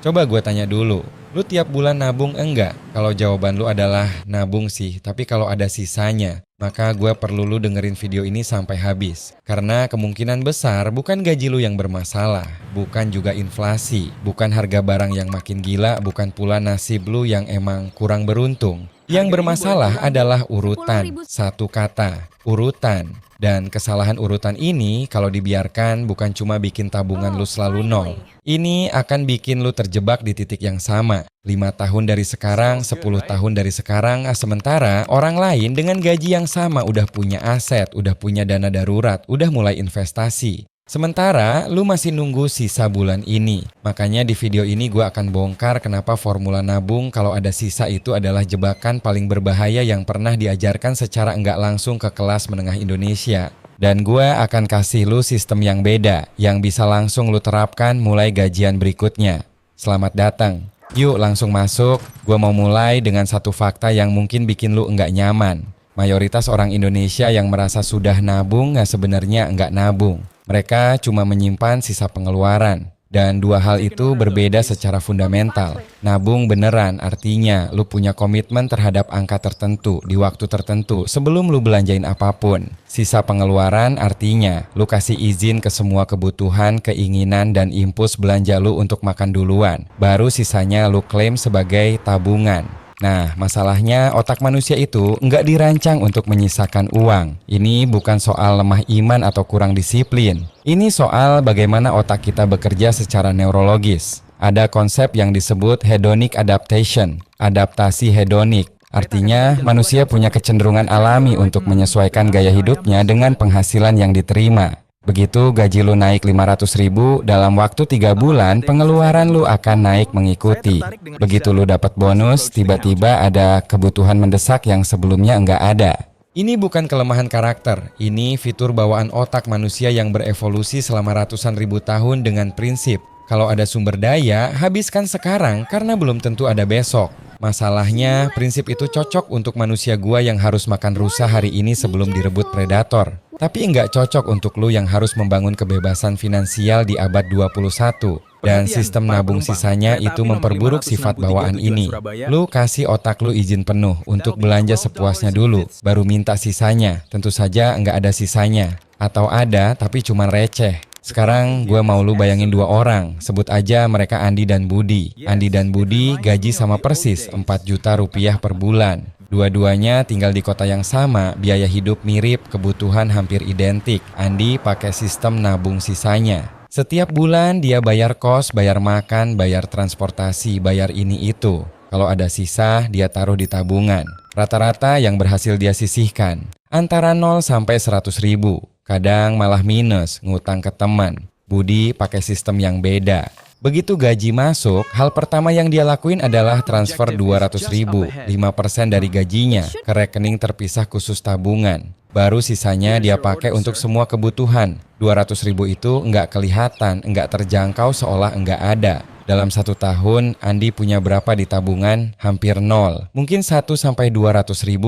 Coba gue tanya dulu, lu tiap bulan nabung enggak? Kalau jawaban lu adalah nabung sih, tapi kalau ada sisanya, maka gue perlu lu dengerin video ini sampai habis. Karena kemungkinan besar bukan gaji lu yang bermasalah, bukan juga inflasi, bukan harga barang yang makin gila, bukan pula nasib lu yang emang kurang beruntung. Yang bermasalah adalah urutan, satu kata, urutan. Dan kesalahan urutan ini kalau dibiarkan bukan cuma bikin tabungan lu selalu nol. Ini akan bikin lu terjebak di titik yang sama. 5 tahun dari sekarang, 10 tahun dari sekarang, sementara orang lain dengan gaji yang sama udah punya aset, udah punya dana darurat, udah mulai investasi. Sementara lu masih nunggu sisa bulan ini. Makanya di video ini gue akan bongkar kenapa formula nabung kalau ada sisa itu adalah jebakan paling berbahaya yang pernah diajarkan secara enggak langsung ke kelas menengah Indonesia. Dan gue akan kasih lu sistem yang beda, yang bisa langsung lu terapkan mulai gajian berikutnya. Selamat datang. Yuk langsung masuk. Gue mau mulai dengan satu fakta yang mungkin bikin lu enggak nyaman. Mayoritas orang Indonesia yang merasa sudah nabung sebenarnya enggak nabung. Mereka cuma menyimpan sisa pengeluaran. Dan dua hal itu berbeda secara fundamental. Nabung beneran artinya lu punya komitmen terhadap angka tertentu di waktu tertentu sebelum lu belanjain apapun. Sisa pengeluaran artinya lu kasih izin ke semua kebutuhan, keinginan, dan impuls belanja lu untuk makan duluan. Baru sisanya lu klaim sebagai tabungan. Nah, masalahnya otak manusia itu nggak dirancang untuk menyisakan uang. Ini bukan soal lemah iman atau kurang disiplin. Ini soal bagaimana otak kita bekerja secara neurologis. Ada konsep yang disebut hedonic adaptation, adaptasi hedonik. Artinya, manusia punya kecenderungan alami untuk menyesuaikan gaya hidupnya dengan penghasilan yang diterima. Begitu gaji lu naik 500.000, dalam waktu 3 bulan pengeluaran lu akan naik mengikuti. Begitu lu dapat bonus, tiba-tiba ada kebutuhan mendesak yang sebelumnya enggak ada. Ini bukan kelemahan karakter, ini fitur bawaan otak manusia yang berevolusi selama ratusan ribu tahun dengan prinsip. Kalau ada sumber daya, habiskan sekarang karena belum tentu ada besok. Masalahnya, prinsip itu cocok untuk manusia gua yang harus makan rusa hari ini sebelum direbut predator. Tapi enggak cocok untuk lu yang harus membangun kebebasan finansial di abad 21. Dan sistem nabung sisanya itu memperburuk sifat bawaan ini. Lu kasih otak lu izin penuh untuk belanja sepuasnya dulu, baru minta sisanya. Tentu saja enggak ada sisanya. Atau ada, tapi cuma receh. Sekarang gue mau lu bayangin 2 orang, sebut aja mereka Andi dan Budi. Andi dan Budi gaji sama persis 4 juta rupiah per bulan. Dua-duanya tinggal di kota yang sama, biaya hidup mirip, kebutuhan hampir identik. Andi pakai sistem nabung sisanya. Setiap bulan dia bayar kos, bayar makan, bayar transportasi, bayar ini itu. Kalau ada sisa, dia taruh di tabungan. Rata-rata yang berhasil dia sisihkan antara 0 sampai 100.000. Kadang malah minus, ngutang ke teman. Budi pakai sistem yang beda. Begitu gaji masuk, hal pertama yang dia lakuin adalah transfer 200.000, 5% dari gajinya, ke rekening terpisah khusus tabungan. Baru sisanya dia pakai untuk semua kebutuhan. 200.000 itu nggak kelihatan, nggak terjangkau seolah nggak ada. Dalam 1 tahun, Andi punya berapa di tabungan? Hampir 0. Mungkin 1-200.000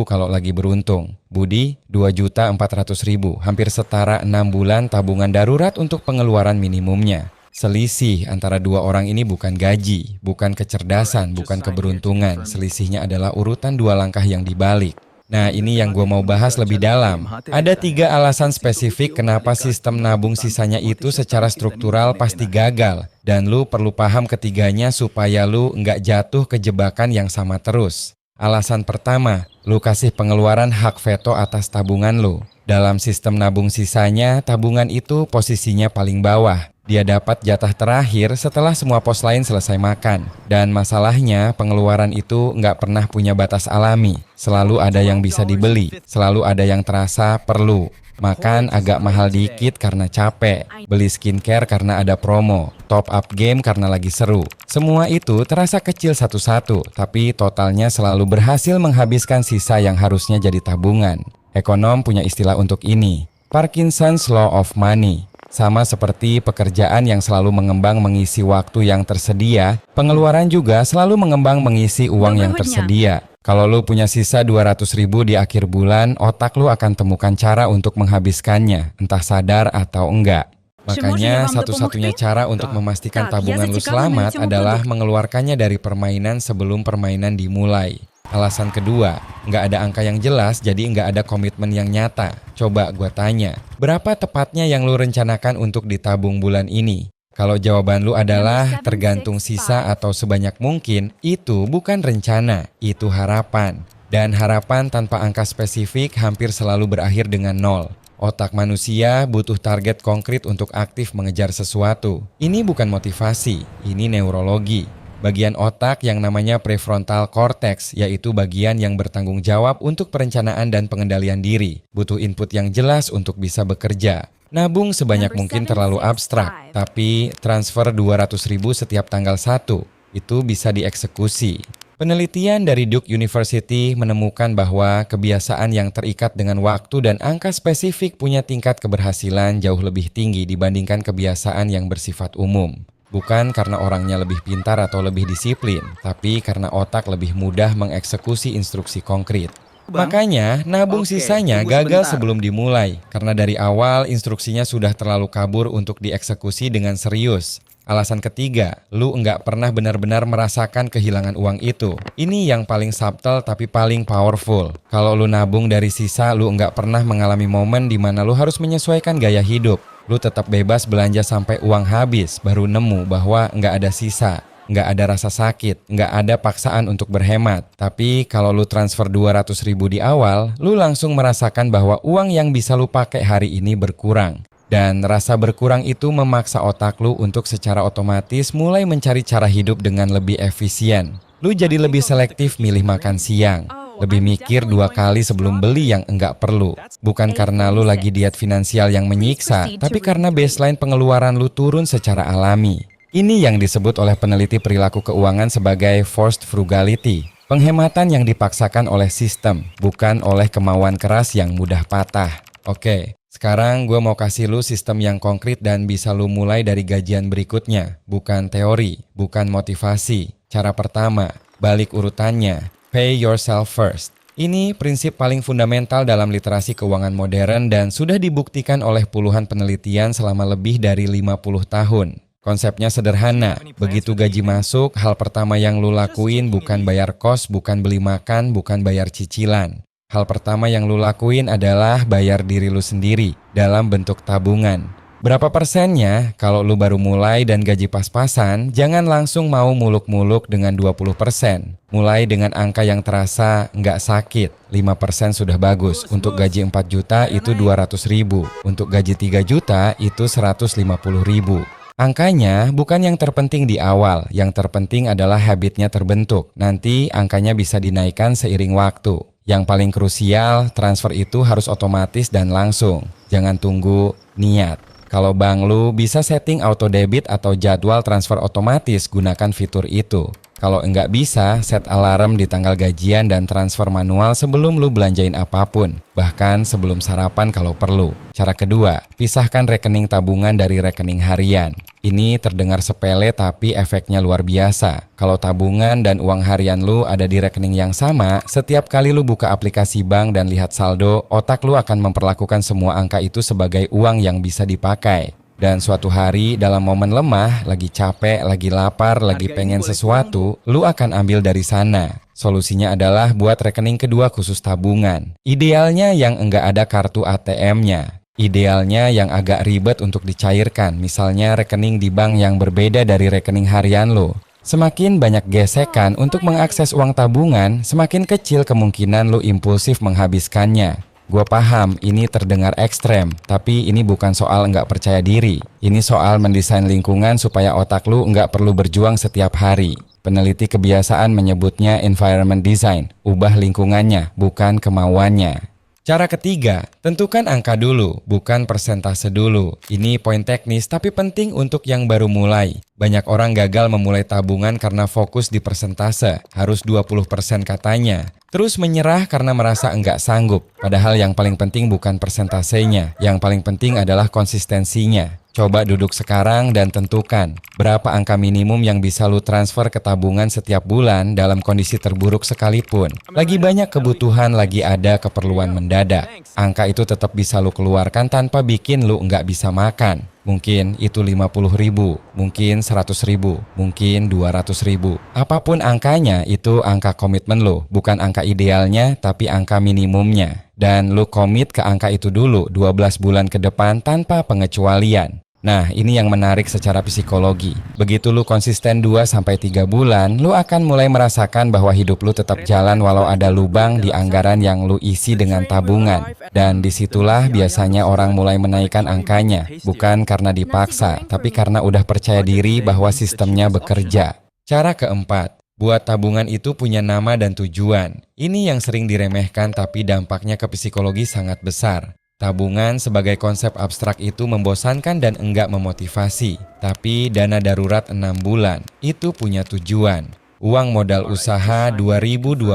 kalau lagi beruntung. Budi, 2.400.000. Hampir setara 6 bulan tabungan darurat untuk pengeluaran minimumnya. Selisih antara 2 orang ini bukan gaji, bukan kecerdasan, bukan keberuntungan. Selisihnya adalah urutan 2 langkah yang dibalik. Nah, ini yang gue mau bahas lebih dalam. Ada 3 alasan spesifik kenapa sistem nabung sisanya itu secara struktural pasti gagal. Dan lu perlu paham ketiganya supaya lu nggak jatuh ke jebakan yang sama terus. Alasan pertama, lu kasih pengeluaran hak veto atas tabungan lu. Dalam sistem nabung sisanya, tabungan itu posisinya paling bawah. Dia dapat jatah terakhir setelah semua pos lain selesai makan. Dan masalahnya pengeluaran itu nggak pernah punya batas alami. Selalu ada yang bisa dibeli, selalu ada yang terasa perlu. Makan agak mahal dikit karena capek, beli skincare karena ada promo, top up game karena lagi seru. Semua itu terasa kecil satu-satu, tapi totalnya selalu berhasil menghabiskan sisa yang harusnya jadi tabungan. Ekonom punya istilah untuk ini, Parkinson's Law of Money. Sama seperti pekerjaan yang selalu mengembang mengisi waktu yang tersedia, pengeluaran juga selalu mengembang mengisi uang yang tersedia. Kalau lu punya sisa 200.000 di akhir bulan, otak lu akan temukan cara untuk menghabiskannya, entah sadar atau enggak. Makanya satu-satunya cara untuk memastikan tabungan lu selamat adalah mengeluarkannya dari permainan sebelum permainan dimulai. Alasan kedua, nggak ada angka yang jelas jadi nggak ada komitmen yang nyata. Coba gua tanya, berapa tepatnya yang lu rencanakan untuk ditabung bulan ini? Kalau jawaban lu adalah tergantung sisa atau sebanyak mungkin, itu bukan rencana, itu harapan. Dan harapan tanpa angka spesifik hampir selalu berakhir dengan nol. Otak manusia butuh target konkret untuk aktif mengejar sesuatu. Ini bukan motivasi, ini neurologi. Bagian otak yang namanya prefrontal cortex, yaitu bagian yang bertanggung jawab untuk perencanaan dan pengendalian diri. Butuh input yang jelas untuk bisa bekerja. Nabung sebanyak mungkin terlalu abstrak, tapi transfer 200.000 setiap tanggal 1, itu bisa dieksekusi. Penelitian dari Duke University menemukan bahwa kebiasaan yang terikat dengan waktu dan angka spesifik punya tingkat keberhasilan jauh lebih tinggi dibandingkan kebiasaan yang bersifat umum. Bukan karena orangnya lebih pintar atau lebih disiplin, tapi karena otak lebih mudah mengeksekusi instruksi konkret. Makanya, nabung sisanya gagal sebelum dimulai, karena dari awal instruksinya sudah terlalu kabur untuk dieksekusi dengan serius. Alasan ketiga, lu nggak pernah benar-benar merasakan kehilangan uang itu. Ini yang paling subtle tapi paling powerful. Kalau lu nabung dari sisa, lu nggak pernah mengalami momen di mana lu harus menyesuaikan gaya hidup. Lu tetap bebas belanja sampai uang habis, baru nemu bahwa nggak ada sisa. Nggak ada rasa sakit, nggak ada paksaan untuk berhemat. Tapi kalau lu transfer 200.000 di awal, lu langsung merasakan bahwa uang yang bisa lu pakai hari ini berkurang. Dan rasa berkurang itu memaksa otak lu untuk secara otomatis mulai mencari cara hidup dengan lebih efisien. Lu jadi lebih selektif milih makan siang. Lebih mikir 2 kali sebelum beli yang enggak perlu. Bukan karena lu lagi diet finansial yang menyiksa, tapi karena baseline pengeluaran lu turun secara alami. Ini yang disebut oleh peneliti perilaku keuangan sebagai forced frugality. Penghematan yang dipaksakan oleh sistem, bukan oleh kemauan keras yang mudah patah. Oke. Sekarang gue mau kasih lu sistem yang konkret dan bisa lu mulai dari gajian berikutnya. Bukan teori, bukan motivasi. Cara pertama, balik urutannya. Pay yourself first. Ini prinsip paling fundamental dalam literasi keuangan modern dan sudah dibuktikan oleh puluhan penelitian selama lebih dari 50 tahun. Konsepnya sederhana, begitu gaji masuk, hal pertama yang lu lakuin bukan bayar kos, bukan beli makan, bukan bayar cicilan. Hal pertama yang lu lakuin adalah bayar diri lu sendiri dalam bentuk tabungan. Berapa persennya? Kalau lu baru mulai dan gaji pas-pasan, jangan langsung mau muluk-muluk dengan 20%. Mulai dengan angka yang terasa nggak sakit. 5% sudah bagus. Untuk gaji 4 juta itu 200.000. Untuk gaji 3 juta itu 150.000. Angkanya bukan yang terpenting di awal. Yang terpenting adalah habitnya terbentuk. Nanti angkanya bisa dinaikkan seiring waktu. Yang paling krusial, transfer itu harus otomatis dan langsung. Jangan tunggu niat. Kalau bank lu bisa setting auto debit atau jadwal transfer otomatis, gunakan fitur itu. Kalau enggak bisa, set alarm di tanggal gajian dan transfer manual sebelum lu belanjain apapun. Bahkan sebelum sarapan kalau perlu. Cara kedua, pisahkan rekening tabungan dari rekening harian. Ini terdengar sepele tapi efeknya luar biasa. Kalau tabungan dan uang harian lu ada di rekening yang sama, setiap kali lu buka aplikasi bank dan lihat saldo, otak lu akan memperlakukan semua angka itu sebagai uang yang bisa dipakai. Dan suatu hari dalam momen lemah, lagi capek, lagi lapar, lagi pengen sesuatu, lu akan ambil dari sana. Solusinya adalah buat rekening kedua khusus tabungan. Idealnya yang enggak ada kartu ATM-nya. Idealnya yang agak ribet untuk dicairkan, misalnya rekening di bank yang berbeda dari rekening harian lo. Semakin banyak gesekan untuk mengakses uang tabungan, semakin kecil kemungkinan lo impulsif menghabiskannya. Gua paham ini terdengar ekstrem, tapi ini bukan soal nggak percaya diri. Ini soal mendesain lingkungan supaya otak lu nggak perlu berjuang setiap hari. Peneliti kebiasaan menyebutnya environment design, ubah lingkungannya, bukan kemauannya. Cara ketiga, tentukan angka dulu, bukan persentase dulu. Ini poin teknis tapi penting untuk yang baru mulai. Banyak orang gagal memulai tabungan karena fokus di persentase, harus 20% katanya. Terus menyerah karena merasa enggak sanggup. Padahal yang paling penting bukan persentasenya, yang paling penting adalah konsistensinya. Coba duduk sekarang dan tentukan berapa angka minimum yang bisa lu transfer ke tabungan setiap bulan dalam kondisi terburuk sekalipun. Lagi banyak kebutuhan, lagi ada keperluan mendadak. Angka itu tetap bisa lu keluarkan tanpa bikin lu enggak bisa makan. Mungkin itu 50.000, mungkin 100.000, mungkin 200.000. Apapun angkanya, itu angka komitmen lo. Bukan angka idealnya, tapi angka minimumnya. Dan lo komit ke angka itu dulu 12 bulan ke depan tanpa pengecualian. Nah, ini yang menarik secara psikologi. Begitu lu konsisten 2-3 bulan, lu akan mulai merasakan bahwa hidup lu tetap jalan walau ada lubang di anggaran yang lu isi dengan tabungan. Dan disitulah biasanya orang mulai menaikkan angkanya, bukan karena dipaksa, tapi karena udah percaya diri bahwa sistemnya bekerja. Cara keempat, buat tabungan itu punya nama dan tujuan. Ini yang sering diremehkan tapi dampaknya ke psikologi sangat besar. Tabungan sebagai konsep abstrak itu membosankan dan enggak memotivasi. Tapi dana darurat 6 bulan itu punya tujuan. Uang modal usaha 2026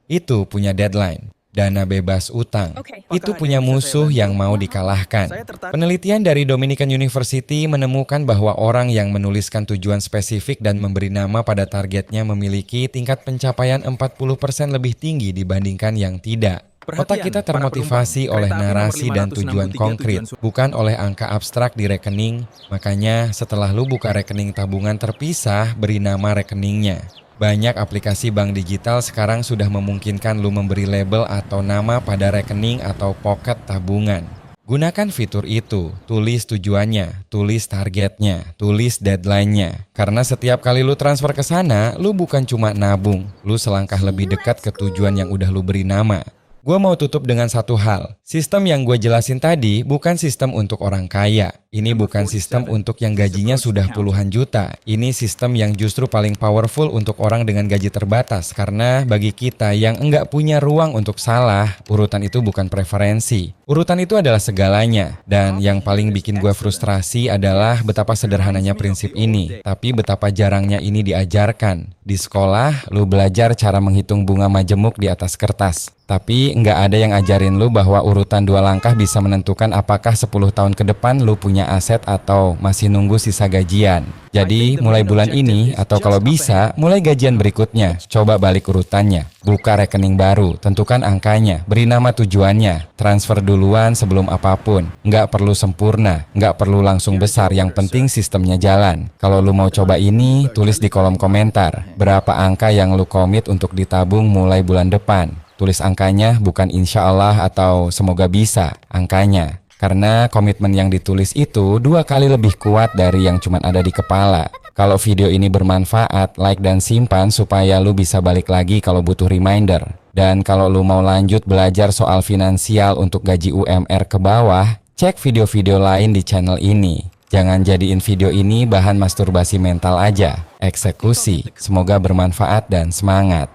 itu punya deadline. Dana bebas utang itu punya musuh yang mau dikalahkan. Penelitian dari Dominican University menemukan bahwa orang yang menuliskan tujuan spesifik dan memberi nama pada targetnya memiliki tingkat pencapaian 40% lebih tinggi dibandingkan yang tidak. Otak kita termotivasi oleh narasi dan tujuan konkret, bukan oleh angka abstrak di rekening. Makanya setelah lu buka rekening tabungan terpisah, beri nama rekeningnya. Banyak aplikasi bank digital sekarang sudah memungkinkan lu memberi label atau nama pada rekening atau pocket tabungan. Gunakan fitur itu, tulis tujuannya, tulis targetnya, tulis deadline-nya. Karena setiap kali lu transfer ke sana, lu bukan cuma nabung, lu selangkah lebih dekat ke tujuan yang udah lu beri nama. Gue mau tutup dengan satu hal. Sistem yang gue jelasin tadi bukan sistem untuk orang kaya. Ini bukan sistem untuk yang gajinya sudah puluhan juta. Ini sistem yang justru paling powerful untuk orang dengan gaji terbatas. Karena bagi kita yang enggak punya ruang untuk salah, urutan itu bukan preferensi. Urutan itu adalah segalanya. Dan yang paling bikin gue frustrasi adalah betapa sederhananya prinsip ini. Tapi betapa jarangnya ini diajarkan. Di sekolah, lu belajar cara menghitung bunga majemuk di atas kertas. Tapi nggak ada yang ajarin lu bahwa urutan 2 langkah bisa menentukan apakah 10 tahun ke depan lu punya aset atau masih nunggu sisa gajian. Jadi mulai bulan ini atau kalau bisa mulai gajian berikutnya, coba balik urutannya. Buka rekening baru, tentukan angkanya, beri nama tujuannya, transfer duluan sebelum apapun. Nggak perlu sempurna, nggak perlu langsung besar, yang penting sistemnya jalan. Kalau lu mau coba ini, tulis di kolom komentar berapa angka yang lu komit untuk ditabung mulai bulan depan. Tulis angkanya, bukan insya Allah atau semoga bisa, angkanya. Karena komitmen yang ditulis itu 2 kali lebih kuat dari yang cuma ada di kepala. Kalau video ini bermanfaat, like dan simpan supaya lu bisa balik lagi kalau butuh reminder. Dan kalau lu mau lanjut belajar soal finansial untuk gaji UMR ke bawah, cek video-video lain di channel ini. Jangan jadiin video ini bahan masturbasi mental aja. Eksekusi. Semoga bermanfaat dan semangat.